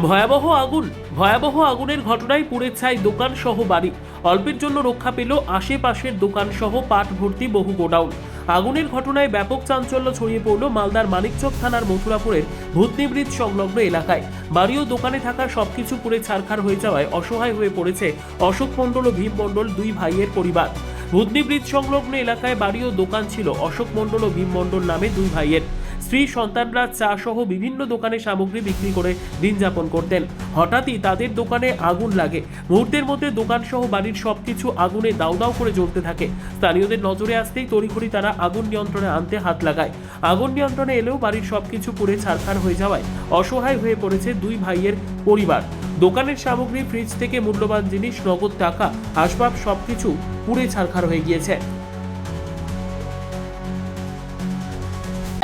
ভয়াবহ আগুনের ঘটনায় পুড়ে ছাই দোকান সহ বাড়ি। অল্পের জন্য রক্ষা পেল আশেপাশের দোকান সহ পাট ভর্তি বহু গোডাউন। আগুনের ঘটনায় ব্যাপক চাঞ্চল্য ছড়িয়ে পড়ল মালদার মানিকচক থানার মথুরাপুরের ভূতনি ব্রিজ সংলগ্ন এলাকায়। বাড়ি ও দোকানে থাকা সবকিছু পুড়ে ছারখার হয়ে যাওয়ায় অসহায় হয়ে পড়েছে অশোক মণ্ডল ও ভীম মণ্ডল দুই ভাইয়ের পরিবার। ভূতনি ব্রিজ সংলগ্ন এলাকায় বাড়ি ও দোকান ছিল অশোক মণ্ডল ও ভীম মণ্ডল নামে দুই ভাইয়ের। স্ত্রী সন্তানরা চা সহ বিভিন্ন দোকানে সামগ্রী বিক্রি করে দিন যাপন করতেন। হঠাৎই তাদের দোকানে আগুন লাগে। মুহূর্তের মধ্যে দোকান সহ বাড়ির সবকিছু আগুনে দাউ দাউ করে জ্বলতে থাকে। স্থানীয়দের নজরে আসতেই তড়িঘড়ি তারা আগুন নিয়ন্ত্রণে আনতে হাত লাগায়। আগুন নিয়ন্ত্রণে এলেও বাড়ির সবকিছু পুড়ে ছারখার হয়ে যাওয়ায় অসহায় হয়ে পড়েছে দুই ভাইয়ের পরিবার। দোকানের সামগ্রী, ফ্রিজ থেকে মূল্যবান জিনিস, নগদ টাকা, আসবাব সবকিছু পুড়ে ছারখার হয়ে গিয়েছে।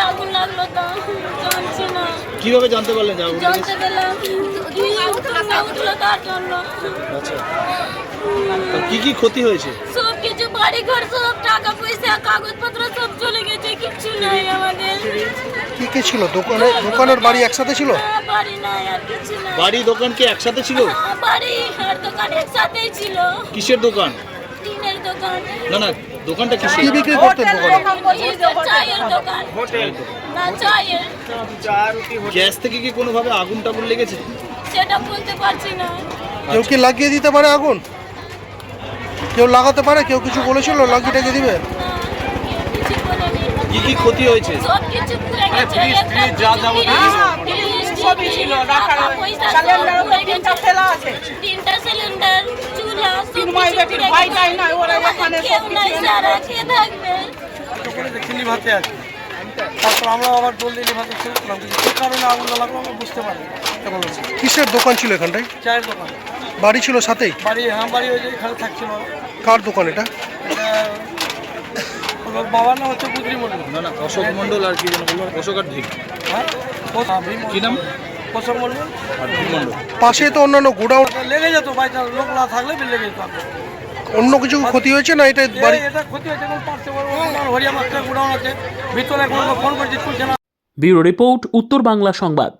আগুন লাগলো তো জানছি না। কিভাবে জানতে পারলেন যে আগুন লেগেছে? জানতে পেলাম উঠলো তার জন্য। আচ্ছা, তো কি ক্ষতি হয়েছে? সব কিছু, বাড়ি ঘর সব, টাকা পয়সা, কাগজপত্র সব চলে গেছে, কিছু নাই আমাদের। কি ছিল দোকানের বাড়ি একসাথে ছিল? বাড়ি নাই আর কিছু নাই। বাড়ি দোকান কি একসাথে ছিল? বাড়ি আর দোকান একসাথেই ছিল। কিসের দোকান? টিনের দোকান। না, দোকানটা কিসের? কি বিক্রি করতেন দোকানে? চায়ের দোকান। না, চায়ের। গ্যাস থেকে কি কোনোভাবে আগুন টাগুন লেগেছে? সেটা বলতে পারছি না। কেউ কি লাগিয়ে দিতে পারে আগুন? কেউ লাগাতে পারে? কেউ কিছু বলেছিল লাগিয়ে টাকিয়ে দিবে? না, কিছু বলেনি। কি ক্ষতি হয়েছে? সব কিছু পুড়ে গেছে। সবই ছিল, রাখার সিলিন্ডার উপরে তিনটা ফেলা আছে। তিনটা সিলিন্ডার, চুলা, সব কিছু পুড়ে গেছে। ওরা এখানে কেউ নাই, সারা কে থাকবে? দোকানে চিনি ভাতে আছে, তারপর আমরা আবার জলদি ভাতে শুরু করলাম, কিন্তু কী কারণে আগুন লাগলো আমরা বুঝতে পারি। কিসের দোকান ছিল এখানটায়? চায়ের দোকান। বাড়ি ছিল সাথেই? বাড়ি ওই যে এখানে থাকছিল। কার দোকান এটা? ওর বাবার নাম হচ্ছে বুদ্রি মন্ডল। না, অশোক মণ্ডল আর কি যেন বললো, অশোক আর ভীম। হ্যাঁ, কি নাম? অশোক মন্ডল আর ভীম মণ্ডল। পাশে তো অন্যান্য গোডাউন লেগে যেত, বাই চান্স লোক না থাকলে লেগে যেত। অন্য কিছু ক্ষতি হয়েছে না এটা বাড়ি? এটা ক্ষতি হয়েছে, এখন পাশে হরিয়া মাত্রা গোডাউন আছে, ভিতরে ফোন করছি তুলছে না। ব্যুরো রিপোর্ট, উত্তর বাংলা সংবাদ।